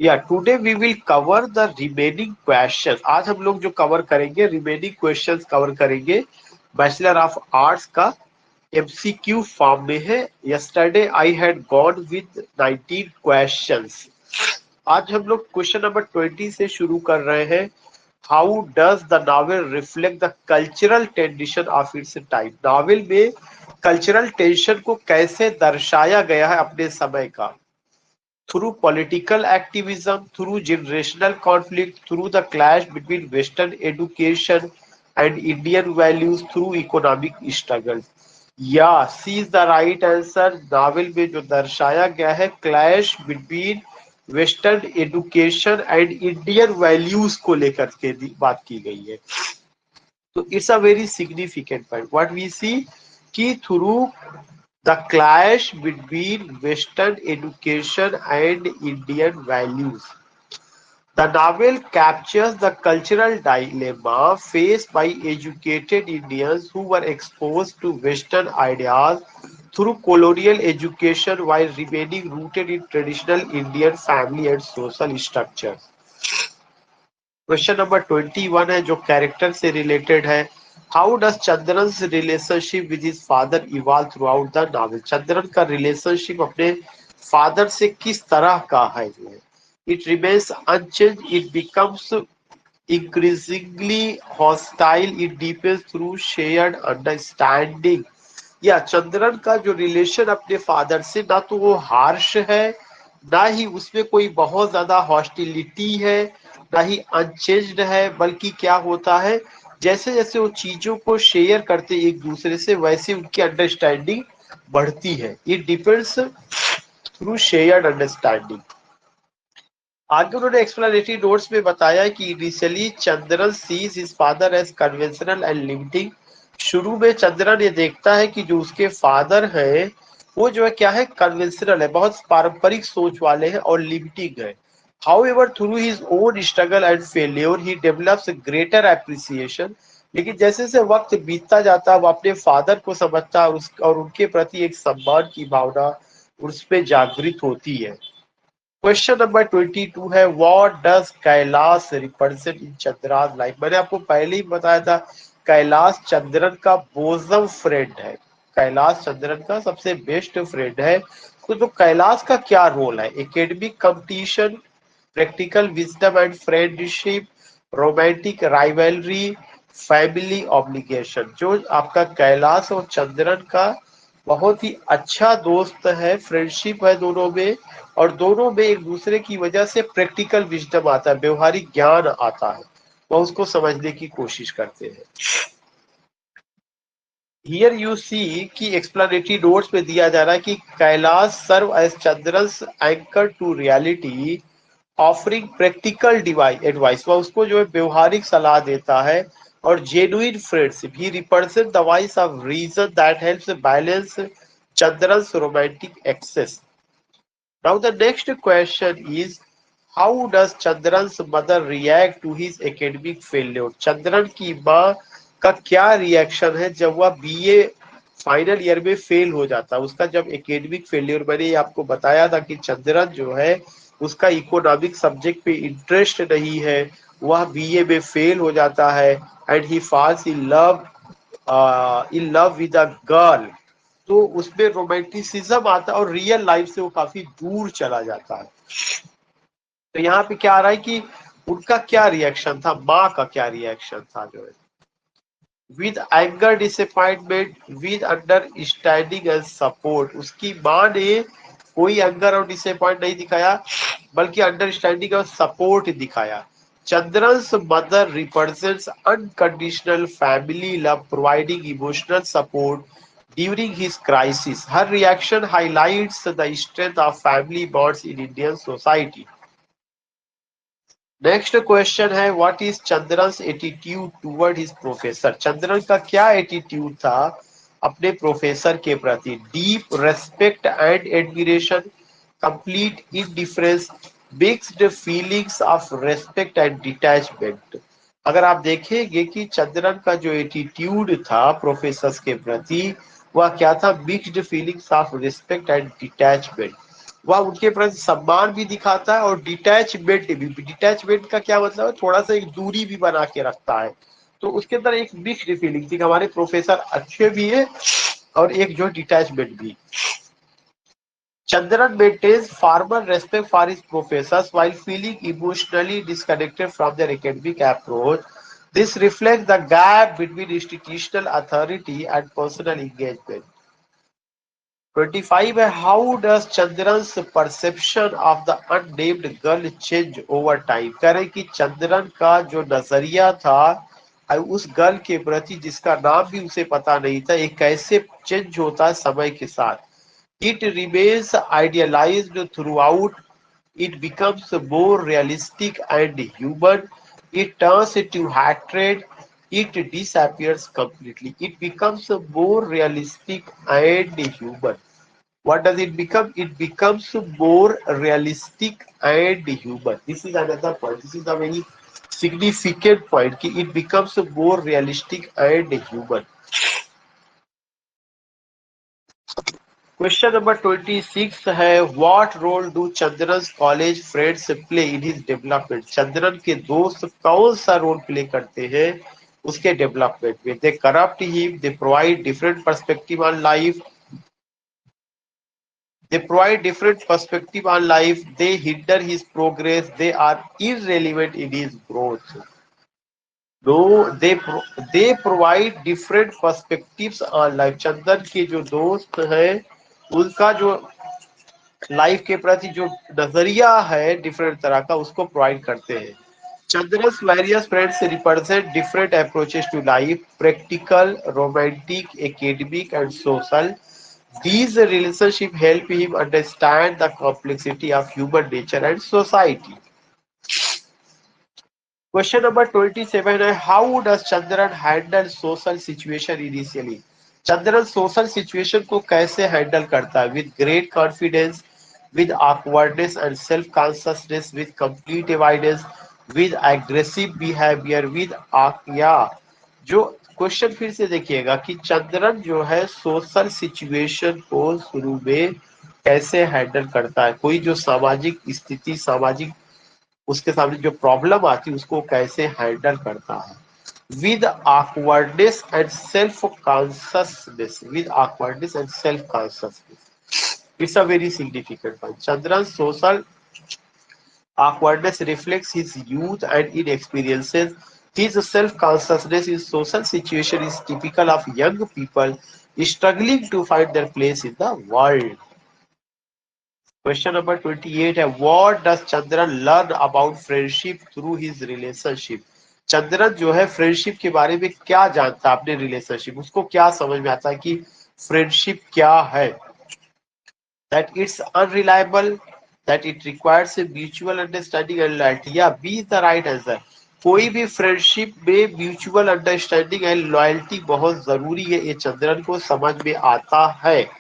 या today we will cover the remaining question. आज हम लोग जो कवर करेंगे रिमेनिंग क्वेश्चंस कवर करेंगे। बैचलर ऑफ आर्ट्स का एमसीक्यू फॉर्म में है। Yesterday I had gone with 19 questions. आज हम लोग क्वेश्चन नंबर 20 से शुरू कर रहे हैं। How does the novel reflect the cultural tradition of its time. Novel में कल्चरल टेंशन को कैसे दर्शाया गया है अपने समय का। Through political activism, through generational conflict, through the clash between western education and Indian values, through economic struggle. या C is the right answer. Novel में जो दर्शाया गया है clash between western education and Indian values को लेकर के बात की गई है। तो it's a very significant point what we see कि through the clash between Western education and Indian values. The novel captures the cultural dilemma faced by educated Indians who were exposed to Western ideas through colonial education while remaining rooted in traditional Indian family and social structures. Question number 21 है जो character से related है। How does Chandran relationship with his father evolve through out the novel. Chandran का relationship अपने father से किस तरह का है जो है। It remains unchange, it becomes increasingly hostile, it deepens through shared understanding. या चंद्रन का जो रिलेशन अपने फादर से ना तो वो हार्श है, ना ही उसमें कोई बहुत ज्यादा हॉस्टिलिटी है, ना ही अनचेंज्ड है, बल्कि क्या होता है जैसे जैसे वो चीजों को शेयर करते एक दूसरे से वैसे उनकी अंडरस्टैंडिंग बढ़ती है। It depends through shared understanding. आगे उन्होंने एक्सप्लेनेटरी नोट्स में बताया कि initially Chandran sees his father as conventional and limiting. शुरू में चंद्रन ये देखता है कि जो उसके फादर है वो जो है क्या है, कन्वेंशनल है, बहुत पारंपरिक सोच वाले हैं और लिमिटिंग है। However, through his own struggle and failure, he develops a greater appreciation. लेकिन जैसे जैसे वक्त बीतता जाता है वो अपने फादर को समझता है और उनके प्रति एक सम्मान की भावना उस पे जागृत होती है। क्वेश्चन नंबर 22 है what does Kailash represent in Chandra's life. मैंने आपको पहले ही बताया था कैलाश चंद्रन का बोसम फ्रेंड है, कैलाश चंद्रन का सबसे बेस्ट फ्रेंड है। तो कैलाश का क्या रोल है। Academic competition, practical wisdom and friendship, romantic rivalry, family obligation. जो आपका कैलाश और चंद्रन का बहुत ही अच्छा दोस्त है, फ्रेंडशिप है दोनों में, और दोनों में एक दूसरे की वजह से प्रैक्टिकल विजडम आता है, व्यवहारिक ज्ञान आता है, वह उसको समझने की कोशिश करते हैं। हियर यू सी कि एक्सप्लेनेटरी नोट्स में दिया जा रहा है कि Kailash serve as Chandran's anchor to reality offering practical advice. वह उसको जो है व्यवहारिक सलाह देता है और genuine friendship. He represent the voice of reason that helps balance Chandran's romantic excess. Now the next question is how does Chandran's mother react to his academic failure. Chandran की माँ का क्या रिएक्शन है जब वह बीए फाइनल ईयर में फेल हो जाता है। उसका जब एकेडमिक फेल्योर, मैंने आपको बताया था कि चंद्रन जो है उसका इकोनॉमिक सब्जेक्ट पे इंटरेस्ट नहीं है, वह बीए में फेल हो जाता है and he falls in love with a girl. तो उसमें रोमांटिसिज्म आता है और रियल लाइफ से वो काफी दूर चला जाता है। तो यहाँ पे क्या आ रहा है कि उनका क्या रिएक्शन था, माँ का क्या रिएक्शन था जो है। With anger disappointment, with understanding and support. उसकी माँ ने कोई एंगर और डिसअपॉइंट नहीं दिखाया बल्कि अंडरस्टैंडिंग और सपोर्ट दिखाया। Chandran's mother represents unconditional family love, providing emotional support during his crisis. Her reaction highlights the strength of family bonds in Indian society. Next question है what is Chandran's attitude toward his professor. Chandran का क्या attitude था अपने professor के प्रति। Deep respect and admiration, complete indifference, mixed feelings of respect and detachment. अगर आप देखेंगे कि चंद्रन का जो एटीट्यूड था प्रोफेसर के प्रति वह क्या था, mixed feelings of respect and detachment. वह उनके प्रति सम्मान भी दिखाता है और डिटैचमेंट भी। डिटैचमेंट का क्या मतलब है, थोड़ा सा एक दूरी भी बना के रखता है। तो उसके अंदर एक मिक्स्ड फीलिंग थी, हमारे प्रोफेसर अच्छे भी है और एक जो डिटैचमेंट भी। Chandran maintains formal respect for his professors while feeling emotionally disconnected from their academic approach. This reflects the gap between institutional authority and personal engagement. 25 है, how does Chandran's perception of the unnamed girl change over time? कह रहे कि चंद्रन का जो नजरिया था उस girl के प्रति जिसका नाम भी उसे पता नहीं था, एक कैसे चेंज होता है समय के साथ। It remains idealized throughout. It becomes more realistic and human. It turns into hatred. It disappears completely. It becomes more realistic and human. What does it become? It becomes more realistic and human. This is another point. This is a very significant point. It becomes more realistic and human. Question number 26 है, what role do Chandran college friends play in his development? Chandran के दोस्त कौन सा role play करते हैं उसके development में? They corrupt him, they provide different perspective on life, they provide different perspective on life, they hinder his progress, they are irrelevant in his growth. No, they provide different perspectives on life. चंदन के जो दोस्त हैं उनका जो life के प्रति जो नजरिया है डिफरेंट तरह का उसको प्रोवाइड करते हैं। Chandra's various friends represent different approaches to life: practical, romantic, academic, and social. These relationships help him understand the complexity of human nature and society. Question number 27 है, how does Chandran handle social situation initially? Chandran social situation को कैसे handle करता है? With great confidence, with awkwardness and self-consciousness, with complete avoidance, with aggressive behavior, with या जो question फिर से देखिएगा कि चंद्रन जो है सोशल सिचुएशन को शुरू में कैसे हैंडल करता है, कोई जो सामाजिक स्थिति, सामाजिक उसके सामने जो प्रॉब्लम आती है उसको कैसे हैंडल करता है। with awkwardness and self-consciousness, with awkwardness and self-consciousness. It's a very significant point. Chandran's social awkwardness reflects his youth and inexperiences. His self-consciousness in social situation is typical of young people struggling to find their place in the world. Question number 28 है, what does Chandran learn about friendship through his relationship? Chandran जो है friendship के बारे में क्या जानता है अपने रिलेशनशिप, उसको क्या समझ में आता है कि फ्रेंडशिप क्या है? That it's unreliable, that it requires a mutual understanding and loyalty. या B is the right answer. कोई भी फ्रेंडशिप में म्यूचुअल अंडरस्टैंडिंग एंड लॉयल्टी बहुत जरूरी है, ये चंद्रन को समझ में आता है।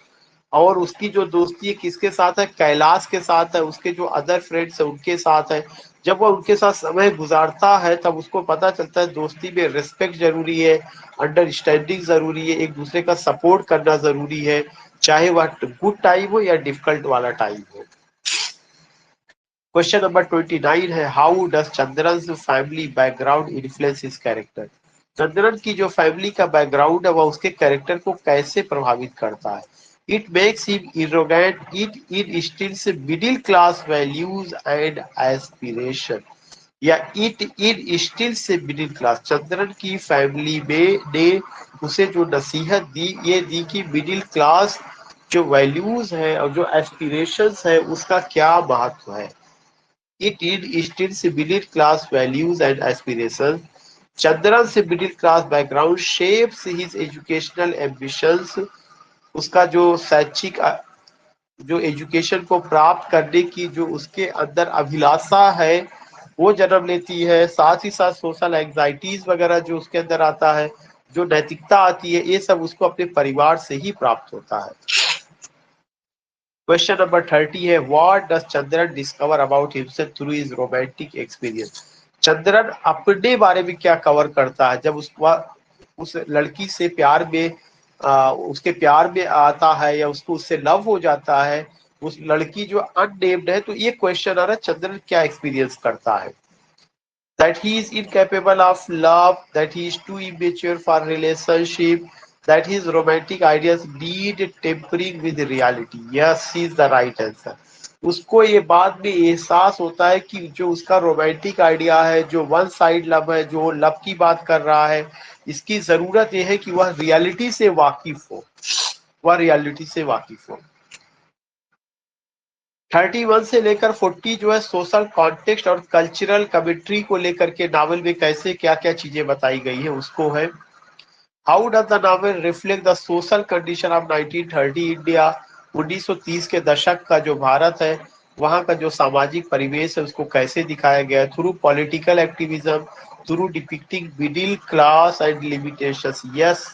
और उसकी जो दोस्ती है किसके साथ है? कैलाश के साथ है, उसके जो अदर फ्रेंड्स है उनके साथ है। जब वह उनके साथ समय गुजारता है तब उसको पता चलता है दोस्ती में रिस्पेक्ट जरूरी है, अंडरस्टैंडिंग जरूरी है, एक दूसरे का सपोर्ट करना जरूरी है, चाहे वह गुड टाइम हो या डिफिकल्ट वाला टाइम हो। क्वेश्चन नंबर 29 है, how does Chandran family background influence his character? Chandran की जो फैमिली का बैकग्राउंड है वह उसके कैरेक्टर को कैसे प्रभावित करता है? It makes him arrogant. It instills middle class values and aspiration. या it instills middle class. Chandran की फैमिली में ने उसे जो नसीहत दी ये दी कि मिडिल क्लास जो वैल्यूज है और जो एस्पिरेशंस है उसका क्या महत्व है। It instills middle class values and aspirations. Chandran's middle class background shapes his educational ambitions. उसका जो शैक्षिक जो एजुकेशन को प्राप्त करने की जो उसके अंदर अभिलाषा है वो जन्म लेती है। साथ ही साथ सोशल एंजाइटीज वगैरह जो उसके अंदर आता है, जो नैतिकता आती है, ये सब उसको अपने परिवार से ही प्राप्त होता है। क्वेश्चन नंबर 30 है, what does Chandran discover about himself through his romantic experience? Chandran अपने बारे में क्या कवर करता है जब उस लड़की से प्यार में उसके प्यार में आता है या उसको उससे लव हो जाता है, उस लड़की जो अननेम्ड है, तो ये क्वेश्चन आ रहा है चंद्रन क्या एक्सपीरियंस करता है। That he is incapable of love, that he is too immature for relationship, that his romantic ideas need tempering with reality. Yes, he is the right answer. उसको ये बाद में एहसास होता है कि जो उसका रोमांटिक आइडिया है, जो वन साइड लव है, जो लव की बात कर रहा है, इसकी जरूरत यह है कि वह रियलिटी से वाकिफ हो, वह रियलिटी से वाकिफ हो। 31 से लेकर 40 जो है सोशल कॉन्टेक्स्ट और कल्चरल कमेंट्री को लेकर के नावल में कैसे क्या क्या चीजें बताई गई है उसको है। How does the novel reflect the social condition of 1930 India, 1930 के दशक का जो भारत है वहां का जो सामाजिक परिवेश है उसको कैसे दिखाया गया है, through political activism, through depicting middle class and limitations. Yes,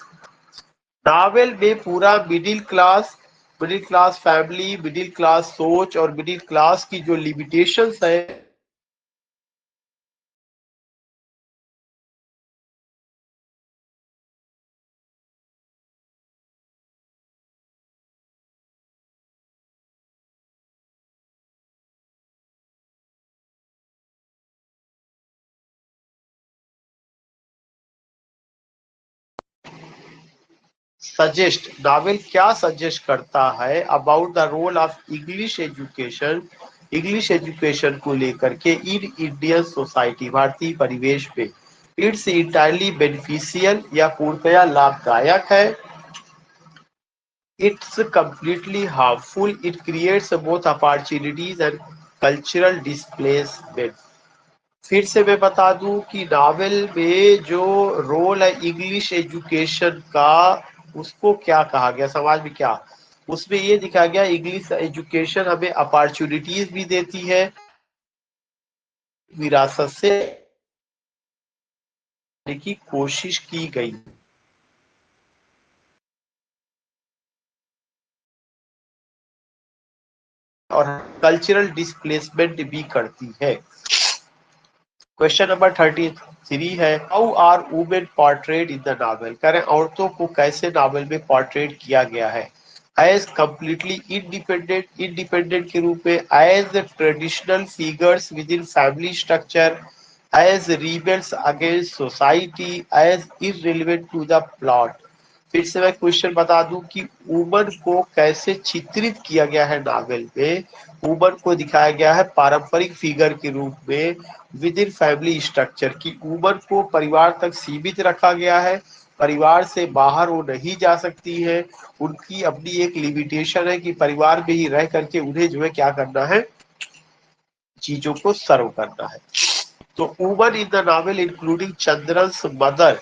novel में पूरा middle class family, middle class सोच और मिडिल क्लास की जो लिमिटेशंस है सजेस्ट, नावल क्या सजेस्ट करता है about the role of English education को लेकर के इन इंडियन सोसाइटी, भारतीय परिवेश पे। इट्स इंटायरली बेनिफिशियल या पूर्णतया लाभदायक है, it's completely harmful, it creates both opportunities and cultural displacement. फिर से मैं बता दूं कि नावल में जो रोल है इंग्लिश एजुकेशन का, उसको क्या कहा गया, समाज में क्या उसमें ये दिखाया गया, इंग्लिश एजुकेशन हमें अपॉर्चुनिटीज भी देती है, विरासत से की कोशिश की गई और कल्चरल डिस्प्लेसमेंट भी करती है। क्वेश्चन नंबर 33 है, how are women portrait in the novel, करें औरतों को कैसे नावल में पोर्ट्रेट किया गया है। एज कंप्लीटली इंडिपेंडेंट के रूप में, as traditional figures within family structure, as rebels against society, as irrelevant to the plot. फिर से मैं क्वेश्चन बता दूं कि वुमन को कैसे चित्रित किया गया है नावल में। वुमन को दिखाया गया है पारंपरिक फिगर के रूप में विद इन फैमिली स्ट्रक्चर, की वुमन को परिवार तक सीमित रखा गया है, परिवार से बाहर वो नहीं जा सकती है, उनकी अपनी एक लिमिटेशन है कि परिवार में ही रह करके उन्हें जो है क्या करना है, चीजों को सर्व करना है। तो woman in the novel including Chandran's mother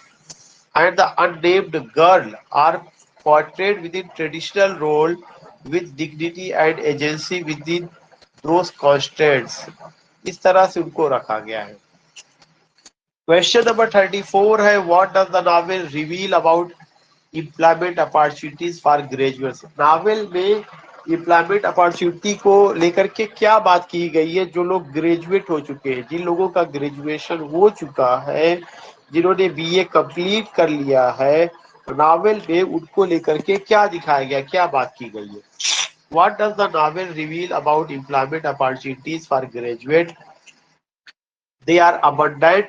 and the unnamed girl are portrayed within traditional role with dignity and agency within those constraints। इस तरह से उनको रखा गया है। क्वेश्चन नंबर 34 है, what does the novel reveal about employment opportunities for graduates. Novel में employment opportunity को लेकर के क्या बात की गई है, जो लोग ग्रेजुएट हो चुके हैं, जिन लोगों का ग्रेजुएशन हो चुका है, जिन्होंने बीए कंप्लीट कर लिया है, नावल में उनको लेकर के क्या दिखाया गया, क्या बात की गई है। What does the novel reveal about employment opportunities for graduate, they are abundant,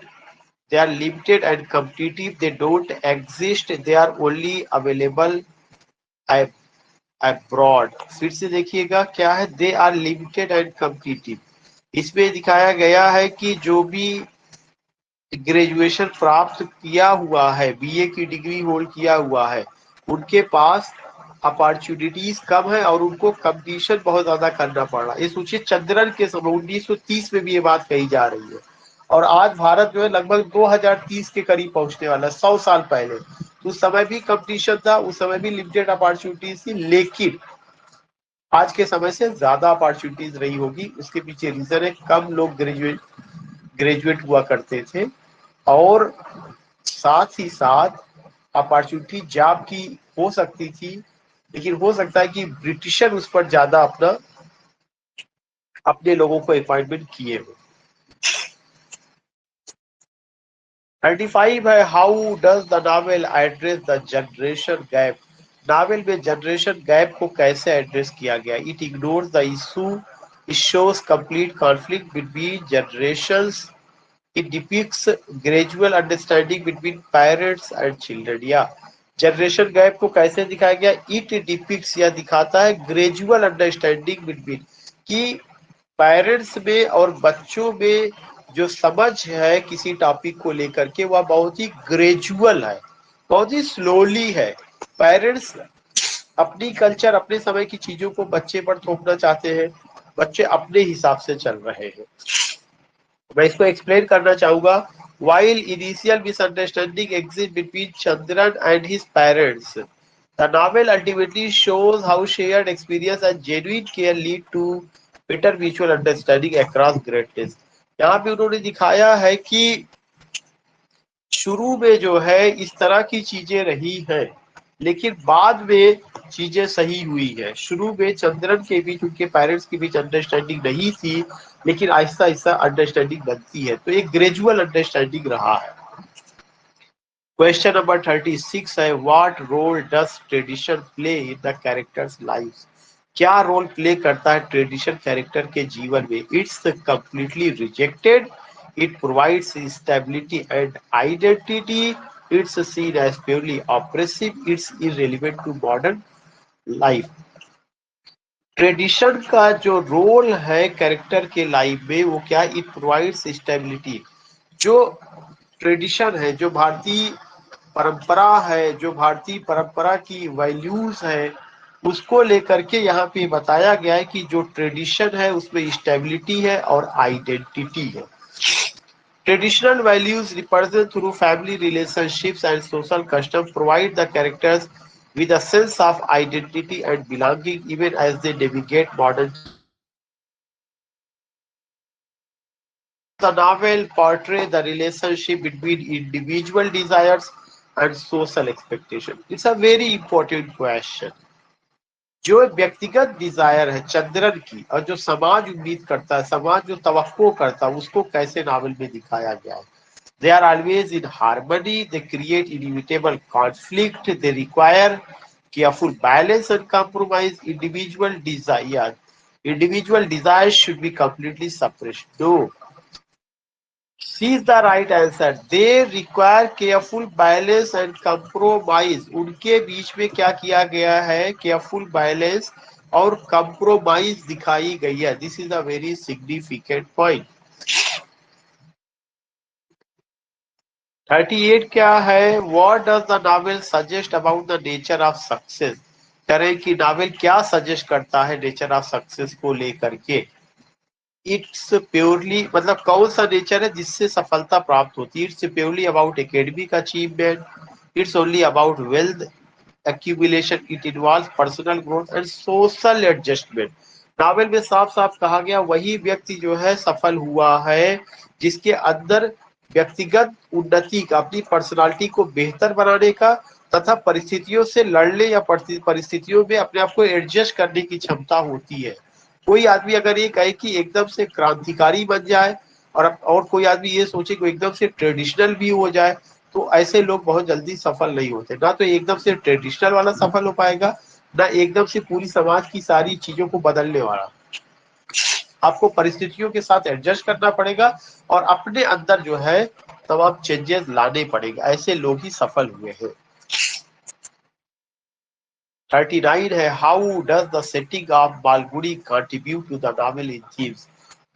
they are limited and competitive, they don't exist, they are only available abroad। फिर से देखिएगा क्या है, they are limited and competitive. इसमें दिखाया गया है कि जो भी ग्रेजुएशन प्राप्त किया हुआ है, बीए की डिग्री होल्ड किया हुआ है, उनके पास अपॉर्चुनिटीज कम है और उनको कंपटीशन बहुत ज्यादा करना पड़ रहा है। ये सोचिए चंद्रन के समय 1930 में भी ये बात कही जा रही है और आज भारत जो है लगभग 2030 के करीब पहुंचने वाला है, 100 साल पहले। उस समय भी कंपटीशन था, उस समय भी लिमिटेड अपॉर्चुनिटीज थी, लेकिन आज के समय से ज्यादा अपॉर्चुनिटीज रही होगी। उसके पीछे रीजन है, कम लोग ग्रेजुएट हुआ करते थे और साथ ही साथ अपॉर्चुनिटी जॉब की हो सकती थी, लेकिन हो सकता है कि ब्रिटिशर उस पर ज्यादा अपने लोगों को अपॉइंटमेंट किए हो। 35 है, how does the novel address the generation gap, novel में जनरेशन गैप को कैसे एड्रेस किया गया? It ignores the issue, it shows complete conflict between generations, it depicts gradual understanding between parents and children. या generation gap को कैसे दिखाया गया? इट डिपिक्स या दिखाता है ग्रेजुअल अंडरस्टैंडिंग बिटवीन, कि पेरेंट्स में और बच्चों में जो समझ है किसी टॉपिक को लेकर के वह बहुत ही ग्रेजुअल है, बहुत ही स्लोली है। पेरेंट्स अपनी कल्चर अपने समय की चीजों को बच्चे पर थोपना चाहते हैं, बच्चे अपने हिसाब से चल रहे हैं। मैं इसको एक्सप्लेन करना चाहूंगा। While initial misunderstanding exists between Chandran and his parents, the novel ultimately shows how shared experience and genuine care lead to better mutual understanding across greatness. यहाँ पे उन्होंने दिखाया है कि शुरू में जो है इस तरह की चीजें रही हैं, लेकिन बाद में चीजें सही हुई है। शुरू में चंद्रन के बीच, उनके पेरेंट्स के बीच अंडरस्टैंडिंग नहीं थी, लेकिन आहिस्ता आहिस्ता अंडरस्टैंडिंग बनती है, तो एक ग्रेजुअल अंडरस्टैंडिंग रहा है। क्वेश्चन नंबर 36 है, what role does tradition play in the characters life? क्या रोल प्ले करता है ट्रेडिशन कैरेक्टर के जीवन में? It's completely rejected, it provides stability and identity, it's seen as purely oppressive, it's irrelevant to modern life. Tradition का जो role है character के लाइफ में वो क्या? It provides stability. जो ट्रेडिशन है, जो भारतीय परंपरा है, जो भारतीय परंपरा की वैल्यूज है, उसको लेकर के यहाँ पे बताया गया है कि जो ट्रेडिशन है उसमें स्टेबिलिटी है और आइडेंटिटी है। Traditional values represented through family relationships and social customs provide the characters with a sense of identity and belonging even as they navigate modern. The novel portrays the relationship between individual desires and social expectation. It's a very important question. जो व्यक्तिगत Dzire है चंद्रन की और जो समाज उम्मीद करता है, समाज जो तवक्को करता है, उसको कैसे नावल में दिखाया गया है। They are always in harmony, they create inevitable conflict, they require careful balance and compromise. Individual desires should be completely suppressed. No. C is the right answer. They require careful balance and compromise. उनके बीच में क्या किया गया है? Careful balance और compromise दिखाई गई है. This is a very significant point. 38 क्या है? What does the novel suggest about the nature of success? कह रहे कि नावल क्या सजेस्ट करता है नेचर ऑफ सक्सेस को लेकर के? इट्स प्योरली, मतलब कौन सा नेचर है जिससे सफलता प्राप्त होती है? It's purely about academic achievement, it's only about wealth accumulation, it involves personal growth and social adjustment. Novel में साफ साफ कहा गया वही व्यक्ति जो है सफल हुआ है जिसके अंदर व्यक्तिगत उन्नति का, अपनी पर्सनालिटी को बेहतर बनाने का तथा परिस्थितियों से लड़ने या परिस्थितियों में अपने आप को एडजस्ट करने की क्षमता होती है। कोई आदमी अगर ये कहे कि एकदम से क्रांतिकारी बन जाए और कोई आदमी ये सोचे कि एकदम से ट्रेडिशनल भी हो जाए, तो ऐसे लोग बहुत जल्दी सफल नहीं होते। ना तो एकदम से ट्रेडिशनल वाला सफल हो पाएगा, ना एकदम से पूरी समाज की सारी चीजों को बदलने वाला। आपको परिस्थितियों के साथ एडजस्ट करना पड़ेगा और अपने अंदर जो है तमाम चेंजेस लाने पड़ेगा, ऐसे लोग ही सफल हुए हैं। 39 है, how does the setting of Malgudi contribute to the novel in themes?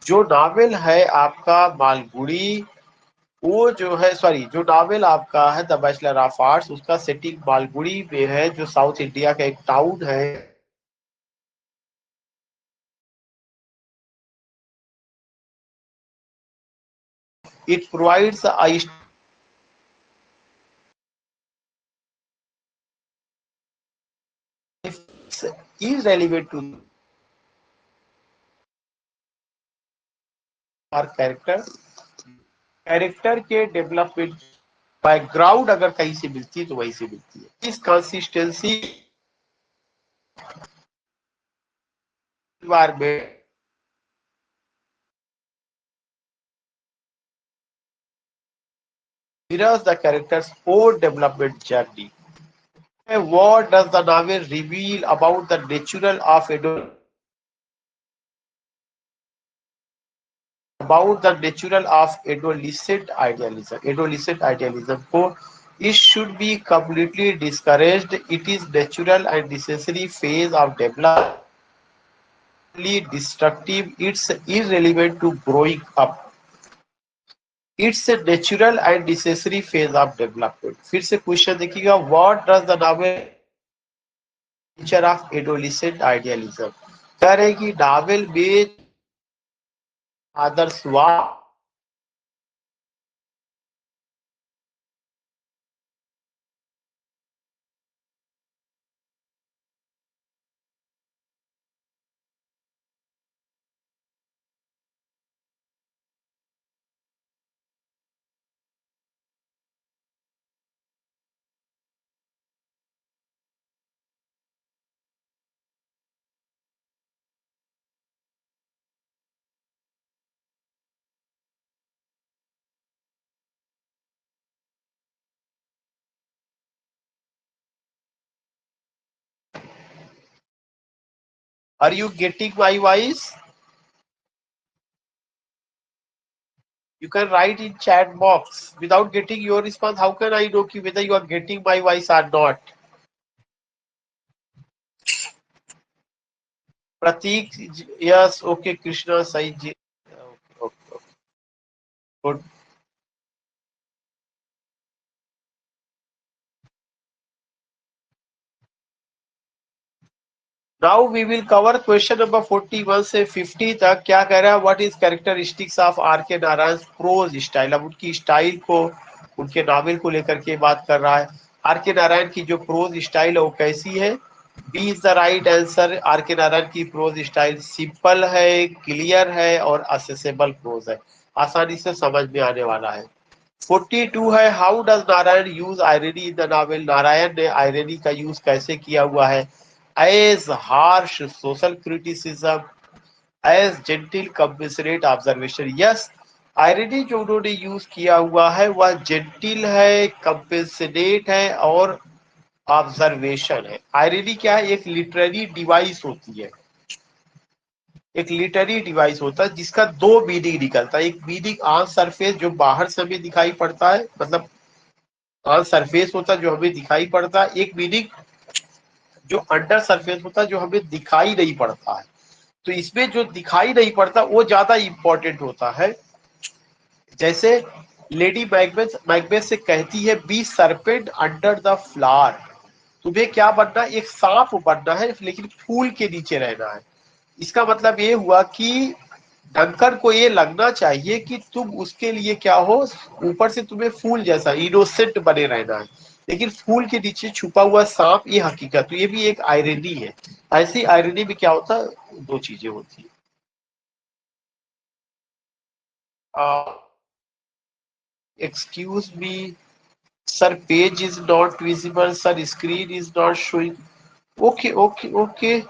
जो नॉवेल है आपका मालगुड़ी, वो जो है जो नॉवेल आपका है द बैचलर ऑफ आर्ट्स, उसका सेटिंग मालगुड़ी में है, जो साउथ इंडिया का एक टाउन है। It provides is relevant to our character के डेवलपमेंट बैकग्राउंड अगर कहीं से मिलती है तो वहीं से मिलती है। इस consistency environment mirrors the character's own development journey. What does the novel reveal about the natural of adolescent idealism? Adolescent idealism को it should be completely discouraged. It is natural and necessary phase of development. Destructive. It's irrelevant to growing up. It's a natural and necessary phase of development. फिर से question देखिएगा, what does the novel nature of adolescent idealism? कह रहे हैं कि novel में आदर्शवाद Are you getting my voice? You can write in chat box. Without getting your response, how can I know whether you are getting my voice or not? Pratik, yes, okay, Krishna, Sai ji. Okay. Good. Now we will cover question number 41 से 50 तक. क्या कह रहा है? What is characteristics of R.K. Narayan prose style? अब उनकी style को, उनके नावल को लेकर के बात कर रहा है. R.K. नारायण की जो प्रोज स्टाइल है वो कैसी है? B is the right answer. R.K. Narayan की प्रोज स्टाइल सिंपल है, क्लियर है और असेसेबल प्रोज है, आसानी से समझ में आने वाला है. 42 है, how does Narayan use irony in the novel? Narayan ने आयरनी का यूज कैसे किया हुआ है? as harsh social criticism, as gentle compassionate observation. Yes, irony जो उन्होंने यूज किया हुआ है वह जेंटिल है, कंपेंसेनेट है और ऑब्जर्वेशन है. आयरनी क्या है? एक लिटरेरी डिवाइस होती है, एक लिटरेरी डिवाइस होता है जिसका दो मीनिंग निकलता है. एक मीनिंग ऑन सरफेस जो बाहर से हमें दिखाई पड़ता है, मतलब ऑन सरफेस होता है जो हमें दिखाई पड़ता है. एक मीनिंग जो अंडर सरफेस होता है जो हमें दिखाई नहीं पड़ता है. तो इसमें जो दिखाई नहीं पड़ता वो ज्यादा इंपॉर्टेंट होता है. जैसे लेडी मैकबेथ से कहती है, be serpent under the flower. तुम्हें क्या बनना? एक सांप बनना है लेकिन फूल के नीचे रहना है. इसका मतलब ये हुआ कि डंकन को ये लगना चाहिए कि तुम उसके लिए क्या हो, ऊपर से तुम्हें फूल जैसा इनोसेंट बने रहना है, लेकिन फूल के नीचे छुपा हुआ सांप ये हकीकत. तो ये भी एक आयरनी है. ऐसी आयरनी में क्या होता है? दो चीजें होती है. Excuse me, sir, page is not visible, sir, screen is not showing. Okay.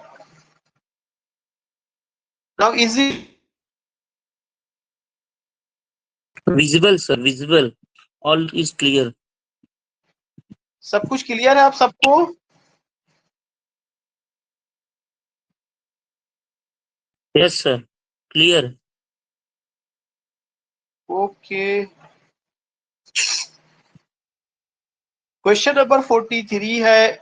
Now is it Visible, sir, visible. All is clear. सब कुछ क्लियर है आप सबको? Yes, sir. Clear. Okay. Question number 43 है.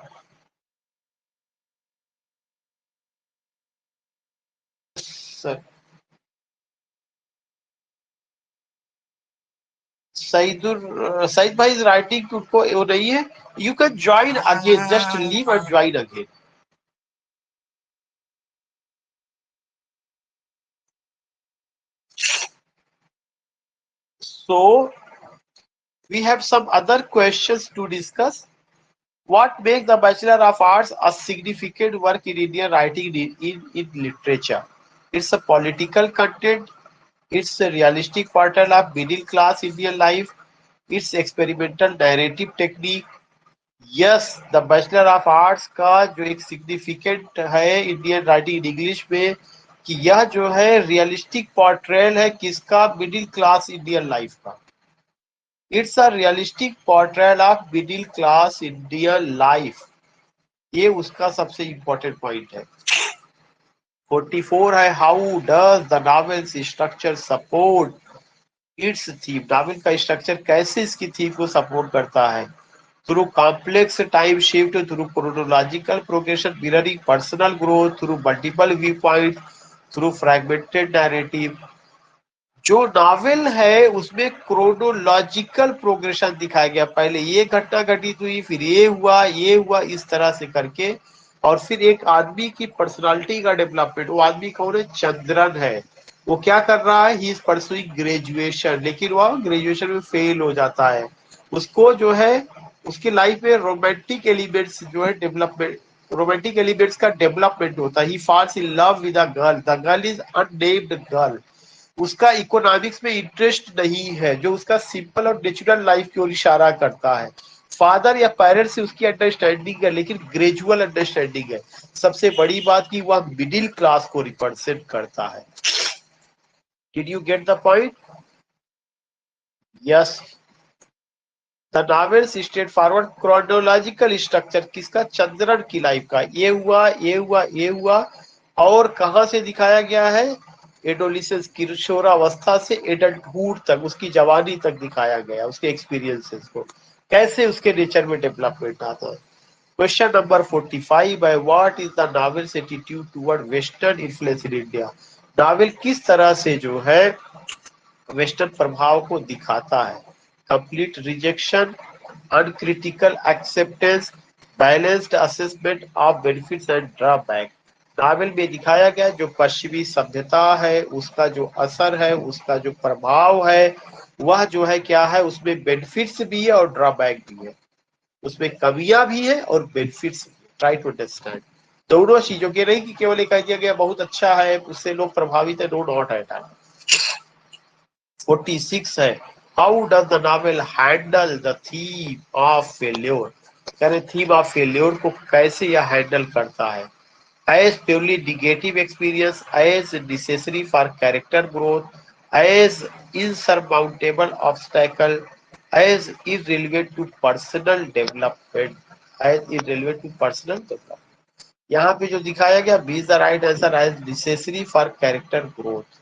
सर सईद भाई इज राइटिंग तुमको वो नहीं है. You can join again, just leave and join again. So we have some other questions to discuss. What makes the Bachelor of Arts a significant work in Indian writing in literature? It's a political content. It's a realistic portrayal of middle class Indian life. It's experimental narrative technique. Yes, the Bachelor of Arts का जो एक significant है Indian writing English में, कि यह जो है realistic portrayal है किसका? मिडिल क्लास इंडियन लाइफ का. It's a realistic portrayal of middle class Indian life. ये उसका सबसे इंपॉर्टेंट पॉइंट है। 44 है, how does the novels structure support it's theme. Novel का स्ट्रक्चर कैसे इसकी थीम को सपोर्ट करता है? Through complex time shift, through chronological progression mirroring personal growth, through multiple view point, through fragmented narrative. जो novel है उसमें क्रोनोलॉजिकल प्रोग्रेशन दिखाया गया, पहले ये घटना घटित हुई, फिर ये हुआ इस तरह से करके, और फिर एक आदमी की पर्सनालिटी का डेवलपमेंट। वो आदमी कौन है? चंद्रन है। वो क्या कर रहा है? ही इज परसुइंग ग्रेजुएशन, लेकिन वह ग्रेजुएशन में फेल हो जाता है। उसको जो है उसकी लाइफ में रोमांटिक एलिमेंट्स जो है डेवलपमेंट, रोमांटिक एलिमेंट्स का डेवलपमेंट होता है। He falls in love with a girl, the girl is unnamed girl. उसका इकोनॉमिक्स में इंटरेस्ट नहीं है, जो उसका सिंपल और नेचुरल लाइफ की ओर इशारा करता है। फादर या पेरेंट्स से उसकी अंडरस्टैंडिंग है, लेकिन ग्रेजुअल अंडरस्टैंडिंग है। सबसे बड़ी बात की वह मिडिल क्लास को रिप्रेजेंट करता है। Did you get the point? Yes. The novels straight forward chronological structure किसका? चंद्रन की लाइफ का। ये हुआ, ये हुआ, और कहां से दिखाया गया है? एडोलिसेंस, किशोरावस्था से एडल्टहुड तक, उसकी जवानी तक दिखाया गया, उसके एक्सपीरियंसेस को, कैसे उसके नेचर में डेवलपमेंट आता है। क्वेश्चन नंबर 45 है, what is the novels attitude toward western influence in India. Novel किस तरह से जो है वेस्टर्न प्रभाव को दिखाता है? Complete rejection, uncritical acceptance, balanced assessment of benefits and drawback. Novel में दिखाया गया जो पश्चिमी सभ्यता है उसका जो असर है, उसका जो प्रभाव है, वह जो है क्या है, उसमें बेनिफिट्स भी है और ड्रॉबैक भी है, उसमें कमियां भी है और बेनिफिट्स भी। ट्राई टू अंडरस्टैंड दोनों चीजों के, नहीं कि केवल एक कह गया बहुत अच्छा है उससे लोग प्रभावित है, नो नॉट एट ऑल। 46 है, how does the novel handle the theme of failure. कह रहे थीम ऑफ फेल्योर को कैसे यह हैंडल करता है? as purely negative experience, as necessary for character growth, as insurmountable obstacle, as irrelevant to personal development, as irrelevant to personal development। यहाँ पे जो दिखाया गया, B the right answer, as necessary for character growth.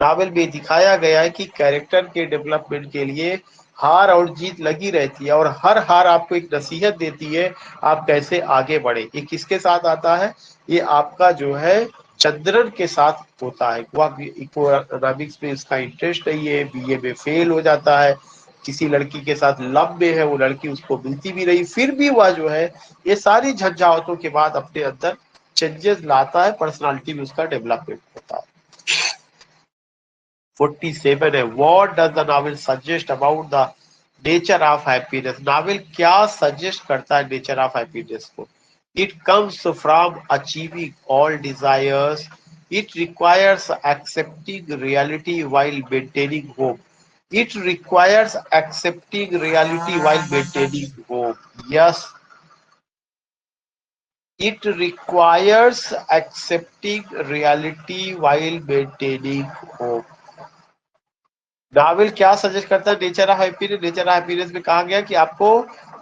Novel में दिखाया गया है कि कैरेक्टर के डेवलपमेंट के लिए हार और जीत लगी रहती है, और हर हार आपको एक नसीहत देती है आप कैसे आगे बढ़े। ये किसके साथ आता है? ये आपका जो है चंद्रन के साथ होता है। वह इकोनॉमिक्स में इसका इंटरेस्ट नहीं है, बीए में फेल हो जाता है, किसी लड़की के साथ लव में है, वो लड़की उसको मिलती भी नहीं, फिर भी वह जो है ये सारी झंझावतों के बाद अपने अंदर चेंजेस लाता है, पर्सनालिटी में उसका डेवलपमेंट होता है। 47 है, what does the novel suggest about the nature of happiness. Novel क्या सजेस्ट करता है नेचर ऑफ हैप्पीनेस को? It comes from achieving all desires, it requires accepting reality while maintaining hope, it requires accepting reality while maintaining hope. Yes, it requires accepting reality while maintaining hope। Novel क्या suggest करता है? Nature of happiness. Nature of happiness में कहा गया कि आपको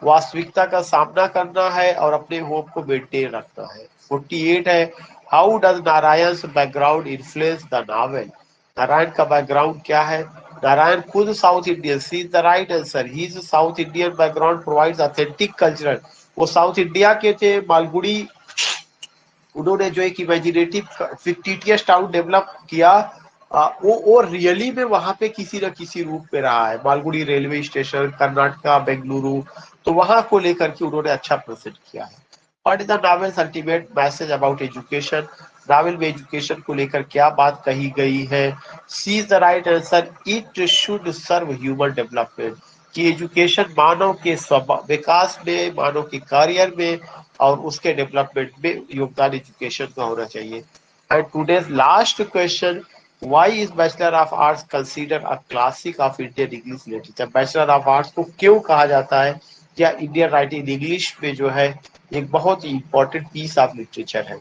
वास्तविकता का सामना करना है और अपने होप को मेंटेन रखना है। 48 है, how does Narayan background influence the novel. Narayan का बैकग्राउंड क्या है? नारायण खुद South Indian, C is the right answer, he is South Indian background provides authentic cultural. वो साउथ इंडिया के थे, मालगुड़ी, उन्होंने जो एक इमेजिनेटिव फिक्टिटियस टाउन डेवलप किया, वो रियली में वहां पे किसी न किसी रूप में रहा है। मालगुड़ी रेलवे स्टेशन, कर्नाटका, बेंगलुरु, तो वहां को लेकर के उन्होंने अच्छा प्रेजेंट किया है। What is the novel's ultimate message about education. Novel में एजुकेशन को लेकर क्या बात कही गई है? C is the right answer, it should serve human development. कि एजुकेशन मानव के विकास में, मानव के करियर में और उसके डेवलपमेंट में योगदान एजुकेशन का होना चाहिए। And today's last question, why is bachelor of arts consider a classic of Indian English literature. Bachelor of arts को क्यों कहा जाता है? क्या इंडियन राइटिंग इंग्लिश में जो है एक बहुत ही इंपॉर्टेंट पीस ऑफ लिटरेचर है।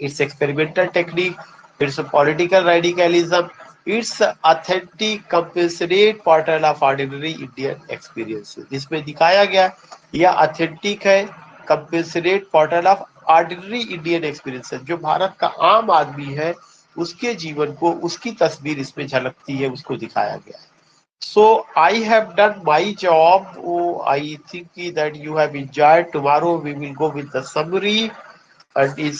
It's experimental technique, it's political radicalism, it's authentic compassionate portrayal of ordinary Indian experience. इसमें दिखाया गया यह ऑथेंटिक है, compassionate portrayal of ordinary Indian experiences, जो भारत का आम आदमी है उसके जीवन को, उसकी तस्वीर इसमें झलकती है, उसको दिखाया गया है. So I have done my job. Oh, I think that you have enjoyed. Tomorrow we will go with the summary and in